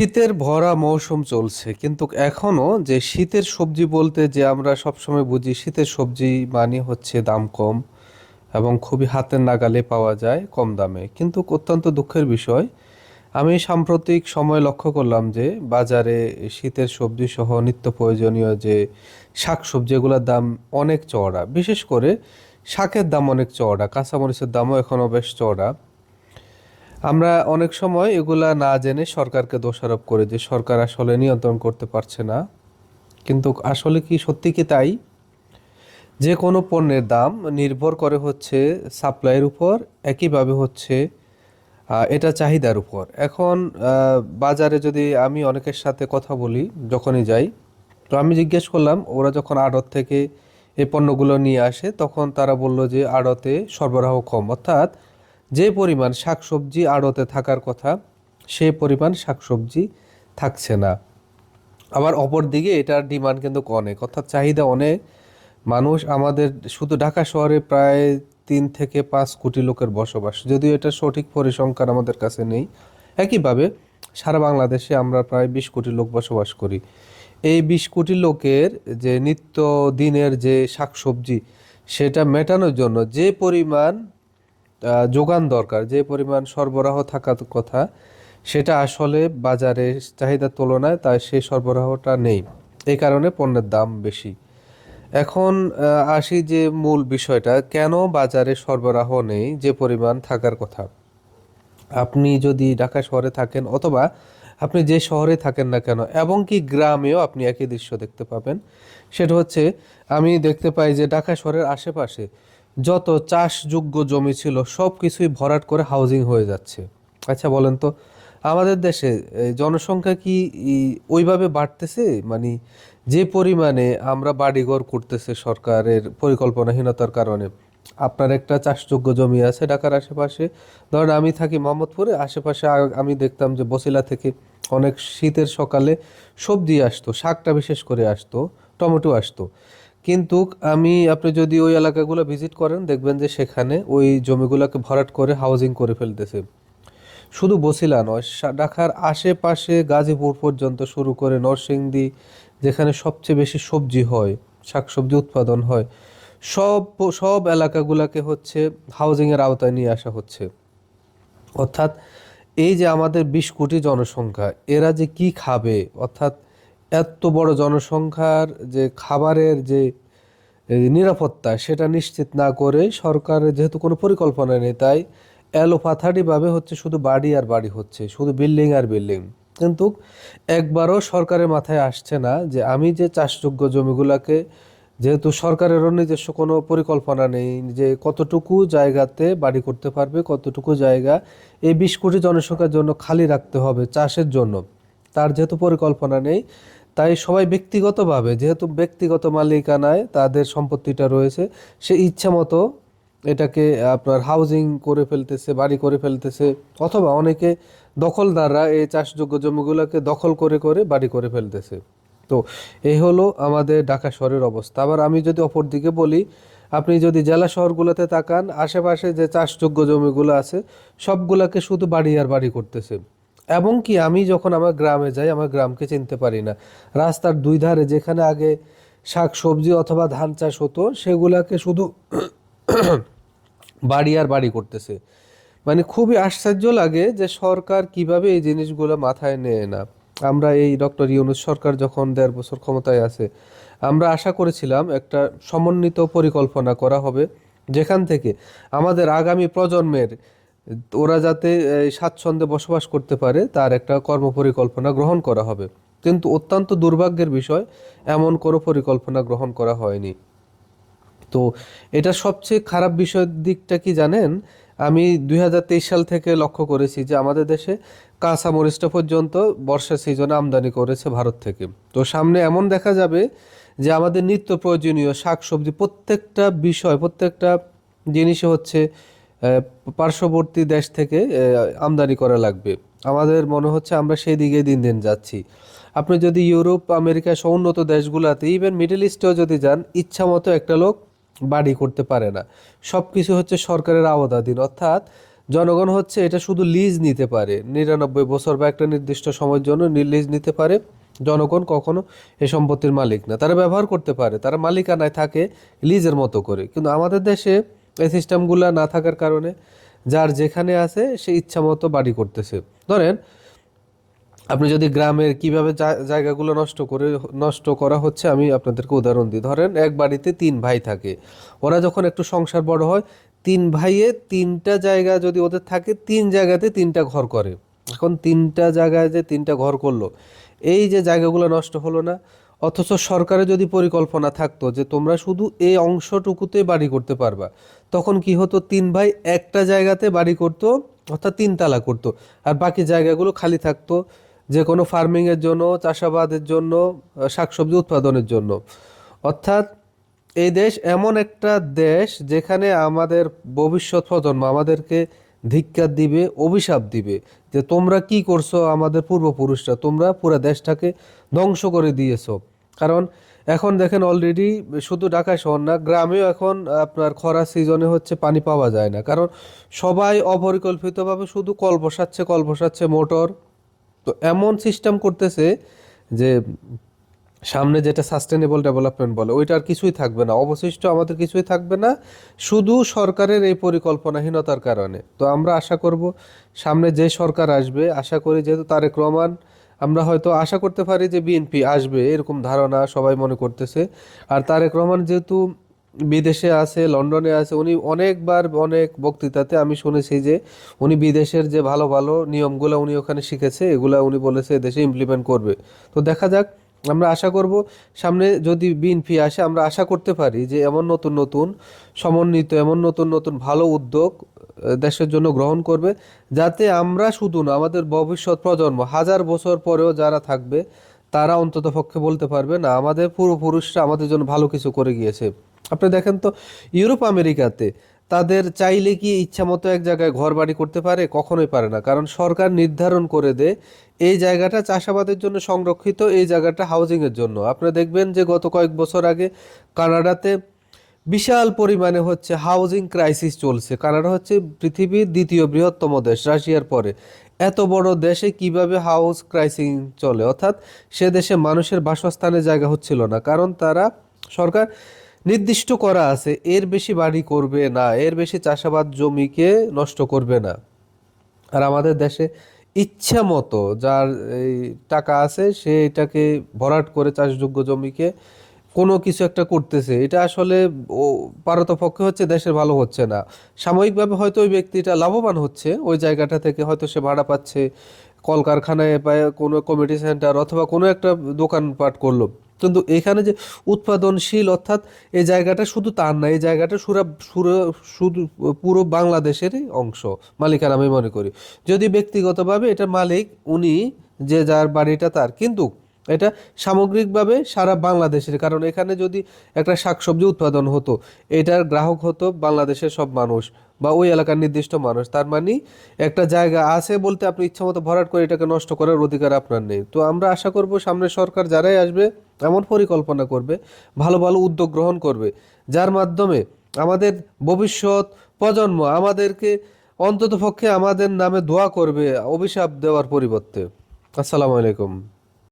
শীতের ভরা মৌসুম চলছে কিন্তু এখনো যে শীতের সবজি বলতে যে আমরা সবসময় বুঝি শীতের সবজি মানে হচ্ছে দাম কম এবং খুবই হাতের নাগালে পাওয়া যায় কম দামে, কিন্তু অত্যন্ত দুঃখের বিষয় আমি সাম্প্রতিক সময় লক্ষ্য করলাম যে বাজারে শীতের সবজি সহ নিত্য প্রয়োজনীয় যে শাক সবজি এগুলোর দাম অনেক চড়া। বিশেষ করে শাকের দাম অনেক চড়া, কাঁচামরিচের দামও এখনও বেশ চড়া। আমরা অনেক সময় এগুলা না জেনে সরকারকে দোষারোপ করি যে সরকার আসলে নিয়ন্ত্রণ করতে পারছে না, কিন্তু আসলে কি সত্যি কি তাই? যে কোনো পণ্যের দাম নির্ভর করে হচ্ছে সাপ্লাইয়ের উপর, একইভাবে হচ্ছে এটা চাহিদার উপর। এখন বাজারে যদি আমি অনেকের সাথে কথা বলি যখনই যাই, তো আমি জিজ্ঞেস করলাম ওরা যখন আড়ত থেকে এই পণ্যগুলো নিয়ে আসে তখন তারা বলল যে আড়তে সরবরাহ কম, অর্থাৎ যে পরিমাণ শাকসবজি আড়তে থাকার কথা সেই পরিমাণ শাকসবজি থাকছে না। আবার অপরদিকে এটার ডিমান্ড কিন্তু অনেক, অর্থাৎ চাহিদা অনেক। মানুষ আমাদের শুধু ঢাকা শহরে প্রায় 3 থেকে 5 কোটি লোকের বসবাস, যদিও এটা সঠিক পরিসংখ্যান আমাদের কাছে নেই। একইভাবে সারা বাংলাদেশে আমরা প্রায় 20 কোটি লোক বসবাস করি। এই 20 কোটি লোকের যে নিত্য দিনের যে শাকসবজি সেটা মেটানোর জন্য যে পরিমাণ যোগান দরকার, যে পরিমাণ সরবরাহ থাকার কথা, সেটা আসলে বাজারে চাহিদার তুলনায় তাই সেই সরবরাহটা নেই। এই কারণে পণ্যের দাম বেশি। এখন আসি যে মূল বিষয়টা, কেন বাজারে সরবরাহ নেই যে পরিমাণ থাকার কথা। আপনি যদি ঢাকা শহরে থাকেন অথবা আপনি যে শহরে থাকেন না কেন, এবং কি গ্রামেও আপনি একই দৃশ্য দেখতে পাবেন। সেটা হচ্ছে আমি দেখতে পাই যে ঢাকা শহরের আশেপাশে যত চাষযোগ্য জমি ছিল সব কিছুই ভরাট করে হাউজিং হয়ে যাচ্ছে। আচ্ছা বলেন তো, আমাদের দেশে জনসংখ্যা কি ওইভাবে বাড়তেছে? মানে যে পরিমাণে আমরা বাড়িঘর করতেছে সরকারের পরিকল্পনাহীনতার কারণে। আপনার একটা চাষযোগ্য জমি আছে ঢাকার আশেপাশে, ধরেন আমি থাকি মোহাম্মদপুরে, আশেপাশে আমি দেখতাম যে বছিলা থেকে অনেক শীতের সকালে সবজি আসতো, শাকটা বিশেষ করে আসতো, টমেটো আসতো। কিন্তু আপনি যদি ওই এলাকাগুলো ভিজিট করেন দেখবেন যে সেখানে ওই জমিগুলোকে ভরাট করে হাউজিং করে ফেলতেছে। শুধু বছিলা নয়, ঢাকার আশেপাশে গাজীপুর পর্যন্ত শুরু করে নরসিংদী, যেখানে সবচেয়ে বেশি সবজি হয়, শাকসবজি উৎপাদন হয়, সব সব এলাকাগুলোকে হচ্ছে হাউজিংয়ের আওতায় নিয়ে আসা হচ্ছে। অর্থাৎ এই যে আমাদের 20 কোটি জনসংখ্যা, এরা যে কি খাবে, অর্থাৎ এত বড় জনসংখ্যার যে খাবারের যে নিরাপত্তা সেটা নিশ্চিত না করে সরকারের যেহেতু কোনো পরিকল্পনা নেই, তাই এলোপাথারিভাবে হচ্ছে শুধু বাড়ি আর বাড়ি হচ্ছে, শুধু বিল্ডিং আর বিল্ডিং। কিন্তু একবারও সরকারের মাথায় আসছে না যে আমি যে চাষযোগ্য জমিগুলোকে, যেহেতু সরকারেরও নিজস্ব কোনো পরিকল্পনা নেই যে কতটুকু জায়গাতে বাড়ি করতে পারবে, কতটুকু জায়গা এই 20 কোটি জনসংখ্যার জন্য খালি রাখতে হবে চাষের জন্য, তার যেহেতু পরিকল্পনা নেই, তাই সবাই ব্যক্তিগতভাবে, যেহেতু ব্যক্তিগত মালিকানায় তাদের সম্পত্তিটা রয়েছে, সে ইচ্ছা মতো এটাকে আপনার হাউজিং করে ফেলতেছে, বাড়ি করে ফেলতেছে। অথবা অনেকে দখলদাররা এই চাষযোগ্য জমিগুলোকে দখল করে করে বাড়ি করে ফেলতেছে। তো এই হলো আমাদের ঢাকা শহরের অবস্থা। আবার আমি যদি অপর দিকে বলি, আপনি যদি জেলা শহরগুলোতে তাকান, আশেপাশে যে চাষযোগ্য জমিগুলো আছে সবগুলাকে শুধু বাড়ি আর বাড়ি করতেছে। এবং কি আমি যখন আমার গ্রামে যাই আমার গ্রামকে চিনতে পারি না। রাস্তার দুই ধারে যেখানে আগে শাক সবজি অথবা ধান চাষ হতো সেগুলাকে শুধু বাড়ি আর বাড়ি করতেছে। মানে খুবই আশ্চর্য লাগে যে সরকার কিভাবে এই জিনিসগুলো মাথায় নেয় না। আমরা এই ডক্টর ইউনূস সরকার যখন 1.5 বছর ক্ষমতায় আছে, আমরা আশা করেছিলাম একটা সমন্বিত পরিকল্পনা করা হবে, যেখান থেকে আমাদের আগামী প্রজন্মের ওরা যাতে স্বাচ্ছন্দ্যে বসবাস করতে পারে তার একটা কর্মপরিকল্পনা গ্রহণ করা হবে। কিন্তু অত্যন্ত দুর্ভাগ্যের বিষয়, এমন কোনো পরিকল্পনা গ্রহণ করা হয়নি। তো এটা সবচেয়ে খারাপ বিষয়ের দিকটা কি জানেন? আমি 2023 সাল থেকে লক্ষ্য করেছি যে আমাদের দেশে কাঁচা মরিচটা পর্যন্ত বর্ষা সিজনে আমদানি করেছে ভারত থেকে। তো সামনে এমন দেখা যাবে যে আমাদের নিত্য প্রয়োজনীয় শাকসবজি প্রত্যেকটা বিষয়, প্রত্যেকটা জিনিসে হচ্ছে পার্শ্ববর্তী দেশ থেকে আমদানি করা লাগবে। আমাদের মনে হচ্ছে আমরা সেই দিকে দিন দিন যাচ্ছি। আপনি যদি ইউরোপ আমেরিকা সহ উন্নত দেশগুলোতে, ইভেন মিডল ইস্টেও যদি যান, ইচ্ছা মতো একটা লোক বাড়ি করতে পারে না। সব কিছু হচ্ছে সরকারের আওতাধীন, অর্থাৎ জনগণ হচ্ছে এটা শুধু লিজ নিতে পারে, 99 বছর বা একটা নির্দিষ্ট সময়ের জন্য লিজ নিতে পারে। জনগণ কখনো এই সম্পত্তির মালিক না, তারা ব্যবহার করতে পারে, তারা মালিকানায় থাকে লিজের মতো করে। কিন্তু আমাদের দেশে এই সিস্টেমগুলো না থাকার কারণে যার যেখানে আছে সে ইচ্ছা মতো বাড়ি করতেছে। ধরেন আপনি যদি গ্রামের কিভাবে জায়গাগুলো নষ্ট করা হচ্ছে, আমি আপনাদেরকে উদাহরণ দিই। ধরেন এক বাড়িতে 3 ভাই থাকে, ওরা যখন একটু সংসার বড় হয়, 3 ভাইয়ে 3টা জায়গা যদি ওদের থাকে, 3 জায়গাতে 3টা ঘর করে। এখন 3টা জায়গায় যে 3টা ঘর করলো, এই যে জায়গাগুলো নষ্ট হলো না? অথচ সরকারের যদি পরিকল্পনা থাকতো যে তোমরা শুধু এই অংশটুকুতে বাড়ি করতে পারবা, তখন কি হতো? 3 ভাই একটা জায়গাতে বাড়ি করতো, অর্থাৎ 3 তালা করতো, আর বাকি জায়গাগুলো খালি থাকতো যে কোনো ফার্মিংয়ের জন্য, চাষাবাদের জন্য, শাকসবজি উৎপাদনের জন্য। অর্থাৎ এই দেশ এমন একটা দেশ যেখানে আমাদের ভবিষ্যৎ প্রজন্ম আমাদেরকে ধিক্কার দিবে, অভিশাপ দিবে যে তোমরা কি করছো, আমাদের পূর্বপুরুষরা, তোমরা পুরো দেশটাকে ধ্বংস করে দিয়েছো। কারণ এখন দেখেন অলরেডি শুধু ঢাকা শহর না, গ্রামেও এখন আপনার খরা সিজনে হচ্ছে পানি পাওয়া যায় না, কারণ সবাই অপরিকল্পিতভাবে শুধু কল বসাচ্ছে মোটর। তো এমন সিস্টেম করতেছে যে সামনে যেটা সাস্টেনেবল ডেভেলপমেন্ট বলে ওইটা আর কিছুই থাকবে না, অবশিষ্ট আমাদের কিছুই থাকবে না, শুধু সরকারের এই পরিকল্পনাহীনতার কারণে। তো আমরা আশা করব সামনে যে সরকার আসবে, আশা করি যেহেতু তারেক রহমান, আমরা হয়তো আশা করতে পারি যে বিএনপি আসবে এরকম ধারণা সবাই মনে করতেছে। আর তারেক রহমান যেহেতু বিদেশে আছে, লন্ডনে আছে, উনি অনেকবার অনেক বক্তৃতাতে আমি শুনেছি যে উনি বিদেশের যে ভালো ভালো নিয়মগুলো উনি ওখানে শিখেছে, এগুলা উনি বলেছে দেশে ইমপ্লিমেন্ট করবে। তো দেখা যাক, আমরা আশা করব সামনে যদি বিএনপি আসে, আমরা আশা করতে পারি যে এমন নতুন নতুন সমন্বিত, এমন নতুন নতুন ভালো উদ্যোগ দেশের জন্য গ্রহণ করবে, যাতে আমরা শুধু না, আমাদের ভবিষ্যৎ প্রজন্ম 1000 বছর পরেও যারা থাকবে, তারা অন্তত পক্ষে বলতে পারবে না আমাদের পূর্বপুরুষরা আমাদের জন্য ভালো কিছু করে গিয়েছে। আপনি দেখেন তো ইউরোপ আমেরিকাতে তাদের চাইলে কি ইচ্ছা মতো এক জায়গায় ঘর বাড়ি করতে পারে? কখনোই পারে না, কারণ সরকার নির্ধারণ করে দেয় এই জায়গাটা চাষাবাদের জন্য সংরক্ষিত, এই জায়গাটা হাউজিংয়ের জন্য। আপনারা দেখবেন যে গত কয়েক বছর আগে কানাডাতে বিশাল পরিমাণে হচ্ছে হাউজিং ক্রাইসিস চলছে। কানাডা হচ্ছে পৃথিবীর 2য় বৃহত্তম দেশ রাশিয়ার পরে। এত বড় দেশে কিভাবে হাউস ক্রাইসিস চলে? অর্থাৎ সে দেশে মানুষের বাসস্থানের জায়গা হচ্ছিল না, কারণ তারা সরকার নির্দিষ্ট করা আছে এর বেশি বাড়ি করবে না, এর বেশি চাষাবাদ জমিকে নষ্ট করবে না। আর আমাদের দেশে ইচ্ছা মতো যার এই টাকা আছে সে এটাকে ভরাট করে চাষযোগ্য জমিকে কোনো কিছু একটা করতেছে। এটা আসলে ও পারতপক্ষে হচ্ছে দেশের ভালো হচ্ছে না। সাময়িকভাবে হয়তো ওই ব্যক্তিটা লাভবান হচ্ছে, ওই জায়গাটা থেকে হয়তো সে ভাড়া পাচ্ছে, কলকারখানায় পায়, কোনো কমিউনিটি সেন্টার অথবা কোনো একটা দোকানপাট করলো। কিন্তু এখানে যে উৎপাদনশীল, অর্থাৎ এই জায়গাটা শুধু তার না, এই জায়গাটা শুধু পুরো বাংলাদেশেরই অংশ, মালিকানা আমি মনে করি। যদি ব্যক্তিগতভাবে এটা মালিক উনি, যে যার বাড়িটা তার, কিন্তু এটা সামগ্রিকভাবে সারা বাংলাদেশের। কারণ এখানে যদি একটা শাকসবজি উৎপাদন হতো, এটার গ্রাহক হতো বাংলাদেশের সব মানুষ বা ওই এলাকার নির্দিষ্ট মানুষ। তার মানে একটা জায়গা আছে বলতে আপনি ইচ্ছামতো ভরাট করে এটাকে নষ্ট করার অধিকার আপনার নেই। তো আমরা আশা করব সামনের সরকার যারাই আসবে এমন পরিকল্পনা করবে, ভালো ভালো উদ্যোগ গ্রহণ করবে, যার মাধ্যমে আমাদের ভবিষ্যৎ প্রজন্ম আমাদেরকে অন্ততপক্ষে আমাদের নামে দোয়া করবে অভিশাপ দেওয়ার পরিবর্তে। আসসালামু আলাইকুম।